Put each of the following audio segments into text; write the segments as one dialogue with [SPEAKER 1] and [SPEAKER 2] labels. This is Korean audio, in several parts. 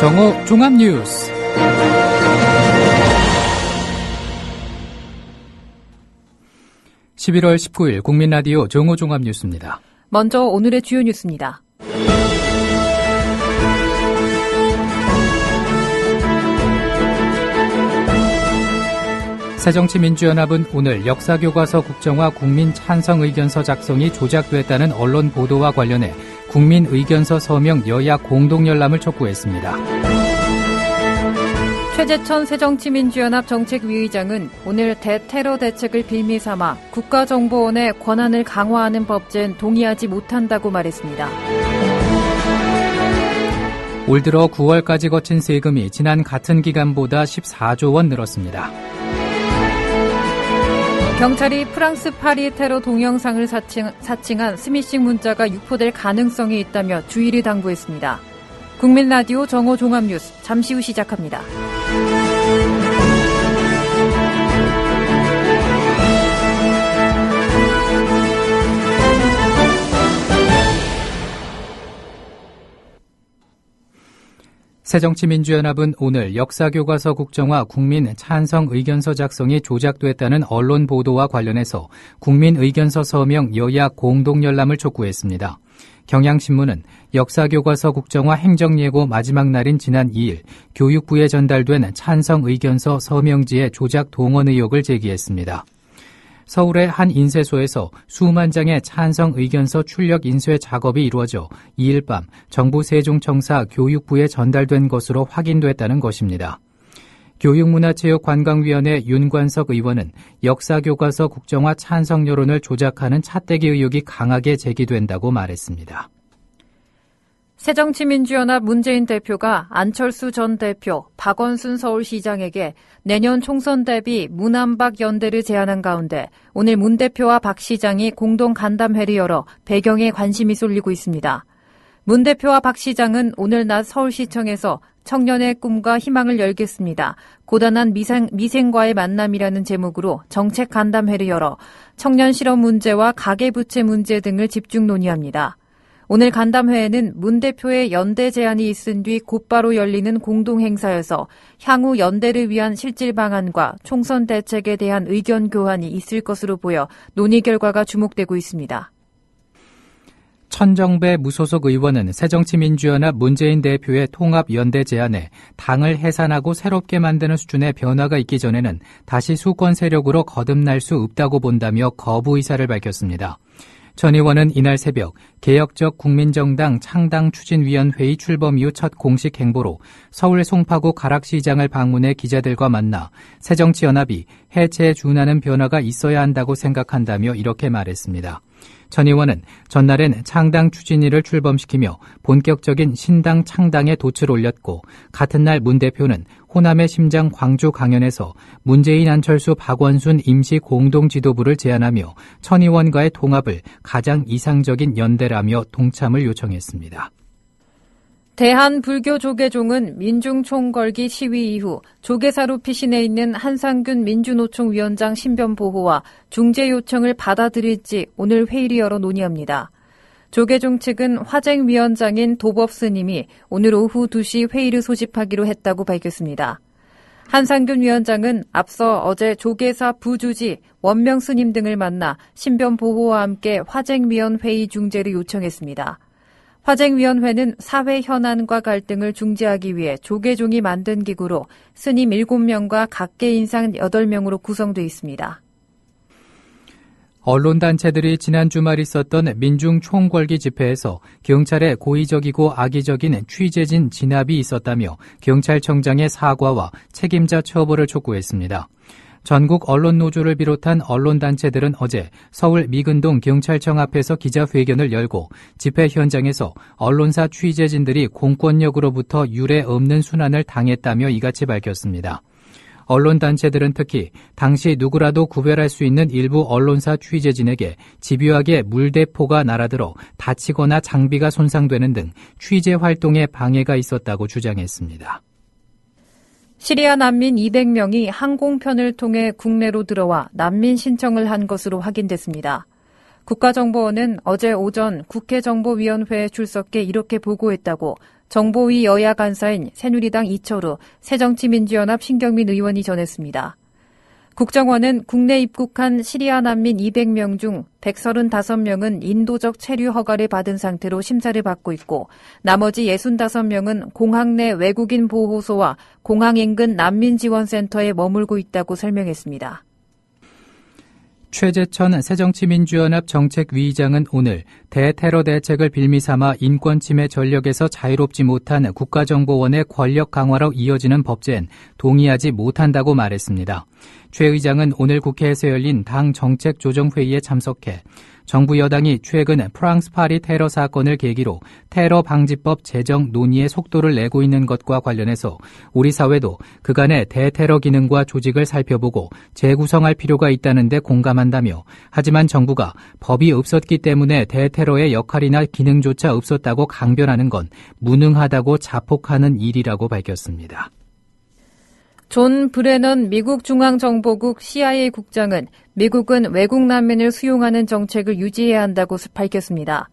[SPEAKER 1] 정오 종합뉴스. (11월 19일) 국민라디오 정오 종합뉴스입니다.
[SPEAKER 2] 먼저 오늘의 주요 뉴스입니다.
[SPEAKER 1] 새정치민주연합은 오늘 역사교과서 국정화 국민 찬성 의견서 작성이 조작됐다는 언론 보도와 관련해 국민 의견서 서명 여야 공동열람을 촉구했습니다.
[SPEAKER 2] 최재천 새정치민주연합 정책위의장은 오늘 대테러 대책을 빌미 삼아 국가정보원의 권한을 강화하는 법제엔 동의하지 못한다고 말했습니다.
[SPEAKER 1] 올 들어 9월까지 거친 세금이 지난 같은 기간보다 14조 원 늘었습니다.
[SPEAKER 2] 경찰이 프랑스 파리 테러 동영상을 사칭한 스미싱 문자가 유포될 가능성이 있다며 주의를 당부했습니다. 국민라디오 정오 종합뉴스 잠시 후 시작합니다.
[SPEAKER 1] 새정치민주연합은 오늘 역사교과서 국정화 국민 찬성 의견서 작성이 조작됐다는 언론 보도와 관련해서 국민 의견서 서명 여야 공동열람을 촉구했습니다. 경향신문은 역사교과서 국정화 행정예고 마지막 날인 지난 2일 교육부에 전달된 찬성 의견서 서명지에 조작 동원 의혹을 제기했습니다. 서울의 한 인쇄소에서 수만 장의 찬성 의견서 출력 인쇄 작업이 이루어져 2일 밤 정부 세종청사 교육부에 전달된 것으로 확인됐다는 것입니다. 교육문화체육관광위원회 윤관석 의원은 역사교과서 국정화 찬성 여론을 조작하는 차떼기 의혹이 강하게 제기된다고 말했습니다.
[SPEAKER 2] 새정치민주연합 문재인 대표가 안철수 전 대표, 박원순 서울시장에게 내년 총선 대비 문안박 연대를 제안한 가운데 오늘 문 대표와 박 시장이 공동 간담회를 열어 배경에 관심이 쏠리고 있습니다. 문 대표와 박 시장은 오늘 낮 서울시청에서 청년의 꿈과 희망을 열겠습니다. 고단한 미생과의 만남이라는 제목으로 정책 간담회를 열어 청년 실업 문제와 가계부채 문제 등을 집중 논의합니다. 오늘 간담회에는 문 대표의 연대 제안이 있은 뒤 곧바로 열리는 공동행사여서 향후 연대를 위한 실질 방안과 총선 대책에 대한 의견 교환이 있을 것으로 보여 논의 결과가 주목되고 있습니다.
[SPEAKER 1] 천정배 무소속 의원은 새정치민주연합 문재인 대표의 통합연대 제안에 당을 해산하고 새롭게 만드는 수준의 변화가 있기 전에는 다시 수권 세력으로 거듭날 수 없다고 본다며 거부 의사를 밝혔습니다. 전 의원은 이날 새벽 개혁적 국민정당 창당추진위원회의 출범 이후 첫 공식 행보로 서울 송파구 가락시장을 방문해 기자들과 만나 새정치연합이 해체에 준하는 변화가 있어야 한다고 생각한다며 이렇게 말했습니다. 전 의원은 전날엔 창당 추진위를 출범시키며 본격적인 신당 창당에 돛을 올렸고 같은 날 문 대표는 호남의 심장 광주 강연에서 문재인, 안철수, 박원순 임시 공동지도부를 제안하며 천 의원과의 통합을 가장 이상적인 연대라며 동참을 요청했습니다.
[SPEAKER 2] 대한불교조계종은 민중총궐기 시위 이후 조계사로 피신해 있는 한상균 민주노총 위원장 신변 보호와 중재 요청을 받아들일지 오늘 회의를 열어 논의합니다. 조계종 측은 화쟁위원장인 도법 스님이 오늘 오후 2시 회의를 소집하기로 했다고 밝혔습니다. 한상균 위원장은 앞서 어제 조계사 부주지, 원명 스님 등을 만나 신변 보호와 함께 화쟁위원 회의 중재를 요청했습니다. 화쟁위원회는 사회 현안과 갈등을 중재하기 위해 조계종이 만든 기구로 스님 7명과 각계 인상 8명으로 구성되어 있습니다.
[SPEAKER 1] 언론단체들이 지난 주말 있었던 민중총궐기 집회에서 경찰의 고의적이고 악의적인 취재진 진압이 있었다며 경찰청장의 사과와 책임자 처벌을 촉구했습니다. 전국 언론노조를 비롯한 언론단체들은 어제 서울 미근동 경찰청 앞에서 기자회견을 열고 집회 현장에서 언론사 취재진들이 공권력으로부터 유례 없는 순환을 당했다며 이같이 밝혔습니다. 언론단체들은 특히 당시 누구라도 구별할 수 있는 일부 언론사 취재진에게 집요하게 물대포가 날아들어 다치거나 장비가 손상되는 등 취재 활동에 방해가 있었다고 주장했습니다.
[SPEAKER 2] 시리아 난민 200명이 항공편을 통해 국내로 들어와 난민 신청을 한 것으로 확인됐습니다. 국가정보원은 어제 오전 국회정보위원회에 출석해 이렇게 보고했다고 정보위 여야 간사인 새누리당 이철우, 새정치민주연합 신경민 의원이 전했습니다. 국정원은 국내 입국한 시리아 난민 200명 중 135명은 인도적 체류 허가를 받은 상태로 심사를 받고 있고 나머지 65명은 공항 내 외국인 보호소와 공항 인근 난민지원센터에 머물고 있다고 설명했습니다.
[SPEAKER 1] 최재천 새정치민주연합 정책위의장은 오늘 대테러 대책을 빌미삼아 인권침해 전력에서 자유롭지 못한 국가정보원의 권력 강화로 이어지는 법제엔 동의하지 못한다고 말했습니다. 최 의장은 오늘 국회에서 열린 당 정책조정회의에 참석해 정부 여당이 최근 프랑스 파리 테러 사건을 계기로 테러 방지법 제정 논의에 속도를 내고 있는 것과 관련해서 우리 사회도 그간의 대테러 기능과 조직을 살펴보고 재구성할 필요가 있다는 데 공감한다며 하지만 정부가 법이 없었기 때문에 대테러의 역할이나 기능조차 없었다고 강변하는 건 무능하다고 자폭하는 일이라고 밝혔습니다.
[SPEAKER 2] 존 브레넌 미국 중앙정보국 CIA 국장은 미국은 외국 난민을 수용하는 정책을 유지해야 한다고 밝혔습니다.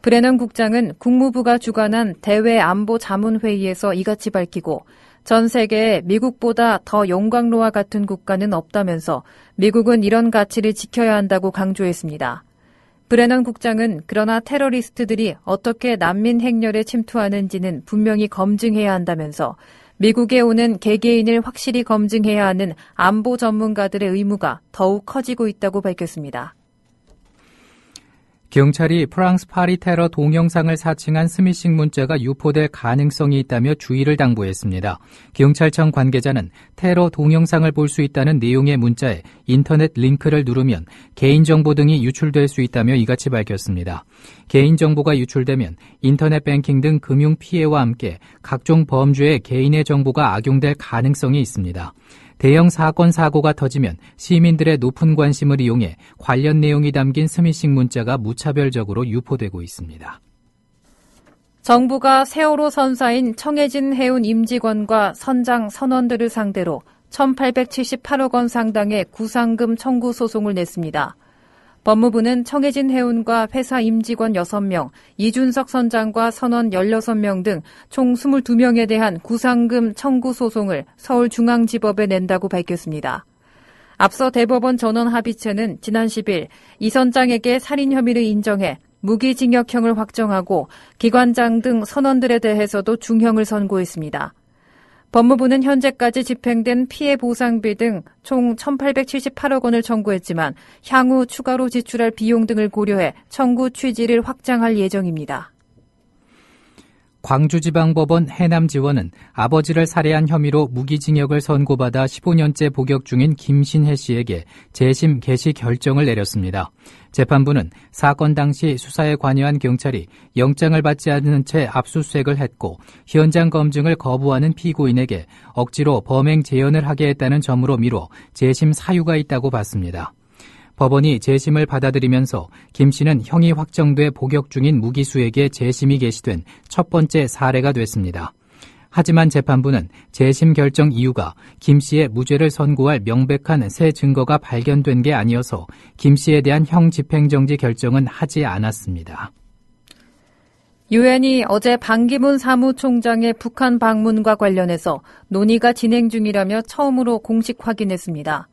[SPEAKER 2] 브레넌 국장은 국무부가 주관한 대외 안보 자문회의에서 이같이 밝히고 전 세계에 미국보다 더 영광로와 같은 국가는 없다면서 미국은 이런 가치를 지켜야 한다고 강조했습니다. 브레넌 국장은 그러나 테러리스트들이 어떻게 난민 행렬에 침투하는지는 분명히 검증해야 한다면서 미국에 오는 개개인을 확실히 검증해야 하는 안보 전문가들의 의무가 더욱 커지고 있다고 밝혔습니다.
[SPEAKER 1] 경찰이 프랑스 파리 테러 동영상을 사칭한 스미싱 문자가 유포될 가능성이 있다며 주의를 당부했습니다. 경찰청 관계자는 테러 동영상을 볼 수 있다는 내용의 문자에 인터넷 링크를 누르면 개인정보 등이 유출될 수 있다며 이같이 밝혔습니다. 개인정보가 유출되면 인터넷 뱅킹 등 금융 피해와 함께 각종 범죄에 개인의 정보가 악용될 가능성이 있습니다. 대형 사건 사고가 터지면 시민들의 높은 관심을 이용해 관련 내용이 담긴 스미싱 문자가 무차별적으로 유포되고 있습니다.
[SPEAKER 2] 정부가 세월호 선사인 청해진 해운 임직원과 선장 선원들을 상대로 1,878억 원 상당의 구상금 청구 소송을 냈습니다. 법무부는 청해진 해운과 회사 임직원 6명, 이준석 선장과 선원 16명 등 총 22명에 대한 구상금 청구 소송을 서울중앙지법에 낸다고 밝혔습니다. 앞서 대법원 전원합의체는 지난 10일 이 선장에게 살인 혐의를 인정해 무기징역형을 확정하고 기관장 등 선원들에 대해서도 중형을 선고했습니다. 법무부는 현재까지 집행된 피해 보상비 등 총 1,878억 원을 청구했지만 향후 추가로 지출할 비용 등을 고려해 청구 취지를 확장할 예정입니다.
[SPEAKER 1] 광주지방법원 해남지원은 아버지를 살해한 혐의로 무기징역을 선고받아 15년째 복역 중인 김신혜 씨에게 재심 개시 결정을 내렸습니다. 재판부는 사건 당시 수사에 관여한 경찰이 영장을 받지 않은 채 압수수색을 했고 현장 검증을 거부하는 피고인에게 억지로 범행 재연을 하게 했다는 점으로 미뤄 재심 사유가 있다고 봤습니다. 법원이 재심을 받아들이면서 김 씨는 형이 확정돼 복역 중인 무기수에게 재심이 개시된 첫 번째 사례가 됐습니다. 하지만 재판부는 재심 결정 이유가 김 씨의 무죄를 선고할 명백한 새 증거가 발견된 게 아니어서 김 씨에 대한 형 집행정지 결정은 하지 않았습니다.
[SPEAKER 2] 유엔이 어제 반기문 사무총장의 북한 방문과 관련해서 논의가 진행 중이라며 처음으로 공식 확인했습니다.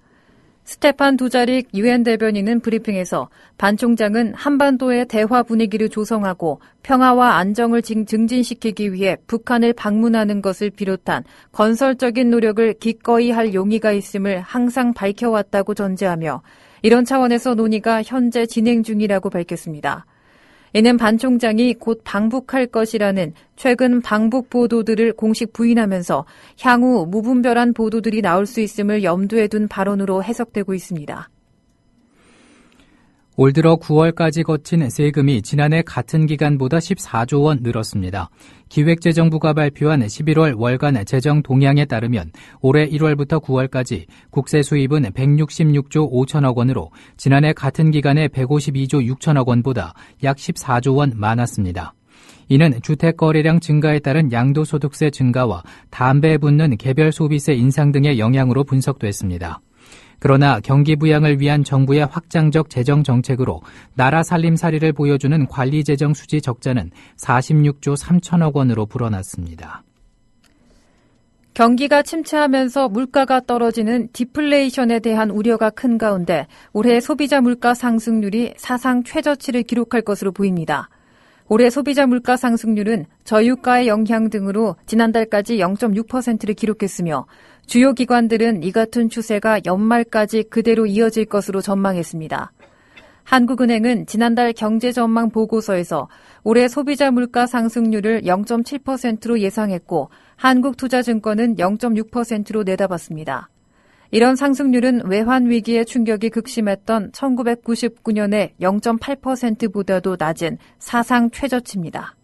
[SPEAKER 2] 스테판 두자릭 유엔 대변인은 브리핑에서 반 총장은 한반도의 대화 분위기를 조성하고 평화와 안정을 증진시키기 위해 북한을 방문하는 것을 비롯한 건설적인 노력을 기꺼이 할 용의가 있음을 항상 밝혀왔다고 전제하며 이런 차원에서 논의가 현재 진행 중이라고 밝혔습니다. 이는 반 총장이 곧 방북할 것이라는 최근 방북 보도들을 공식 부인하면서 향후 무분별한 보도들이 나올 수 있음을 염두에 둔 발언으로 해석되고 있습니다.
[SPEAKER 1] 올 들어 9월까지 거친 세금이 지난해 같은 기간보다 14조 원 늘었습니다. 기획재정부가 발표한 11월 월간 재정 동향에 따르면 올해 1월부터 9월까지 국세 수입은 166조 5천억 원으로 지난해 같은 기간에 152조 6천억 원보다 약 14조 원 많았습니다. 이는 주택 거래량 증가에 따른 양도소득세 증가와 담배에 붙는 개별 소비세 인상 등의 영향으로 분석됐습니다. 그러나 경기 부양을 위한 정부의 확장적 재정 정책으로 나라 살림살이를 보여주는 관리재정 수지 적자는 46조 3천억 원으로 불어났습니다.
[SPEAKER 2] 경기가 침체하면서 물가가 떨어지는 디플레이션에 대한 우려가 큰 가운데 올해 소비자 물가 상승률이 사상 최저치를 기록할 것으로 보입니다. 올해 소비자 물가 상승률은 저유가의 영향 등으로 지난달까지 0.6%를 기록했으며 주요 기관들은 이 같은 추세가 연말까지 그대로 이어질 것으로 전망했습니다. 한국은행은 지난달 경제전망 보고서에서 올해 소비자 물가 상승률을 0.7%로 예상했고 한국투자증권은 0.6%로 내다봤습니다. 이런 상승률은 외환 위기의 충격이 극심했던 1999년의 0.8%보다도 낮은 사상 최저치입니다.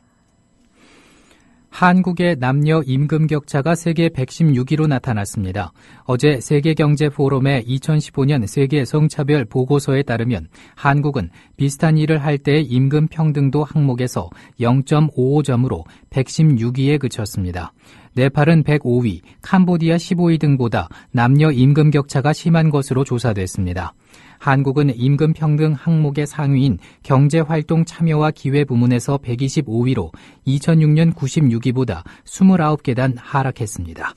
[SPEAKER 1] 한국의 남녀 임금 격차가 세계 116위로 나타났습니다. 어제 세계경제포럼의 2015년 세계 성차별 보고서에 따르면 한국은 비슷한 일을 할 때의 임금 평등도 항목에서 0.55점으로 116위에 그쳤습니다. 네팔은 105위, 캄보디아 15위 등보다 남녀 임금 격차가 심한 것으로 조사됐습니다. 한국은 임금 평등 항목의 상위인 경제활동 참여와 기회 부문에서 125위로 2006년 96위보다 29계단 하락했습니다.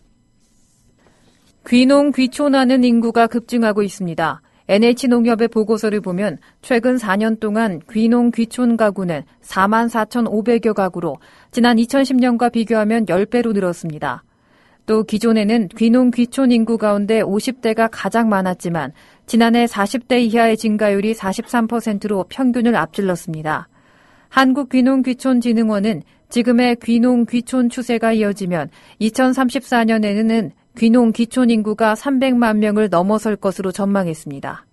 [SPEAKER 2] 귀농 귀촌하는 인구가 급증하고 있습니다. NH농협의 보고서를 보면 최근 4년 동안 귀농 귀촌 가구는 44,500여 가구로 지난 2010년과 비교하면 10배로 늘었습니다. 또 기존에는 귀농 귀촌 인구 가운데 50대가 가장 많았지만 지난해 40대 이하의 증가율이 43%로 평균을 앞질렀습니다. 한국귀농귀촌진흥원은 지금의 귀농 귀촌 추세가 이어지면 2034년에는 귀농 귀촌 인구가 300만 명을 넘어설 것으로 전망했습니다.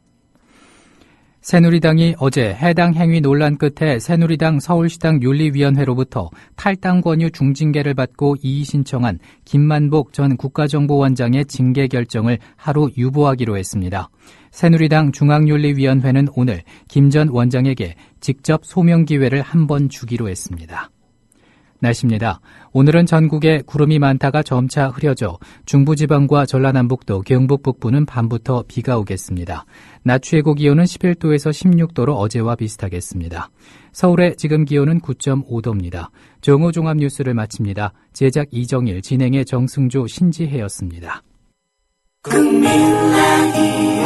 [SPEAKER 1] 새누리당이 어제 해당 행위 논란 끝에 새누리당 서울시당 윤리위원회로부터 탈당 권유 중징계를 받고 이의 신청한 김만복 전 국가정보원장의 징계 결정을 하루 유보하기로 했습니다. 새누리당 중앙윤리위원회는 오늘 김 전 원장에게 직접 소명 기회를 한 번 주기로 했습니다. 날씨입니다. 오늘은 전국에 구름이 많다가 점차 흐려져 중부지방과 전라남북도, 경북 북부는 밤부터 비가 오겠습니다. 낮 최고 기온은 11도에서 16도로 어제와 비슷하겠습니다. 서울의 지금 기온은 9.5도입니다. 정오 종합 뉴스를 마칩니다. 제작 이정일, 진행의 정승조, 신지혜였습니다. 국민라디오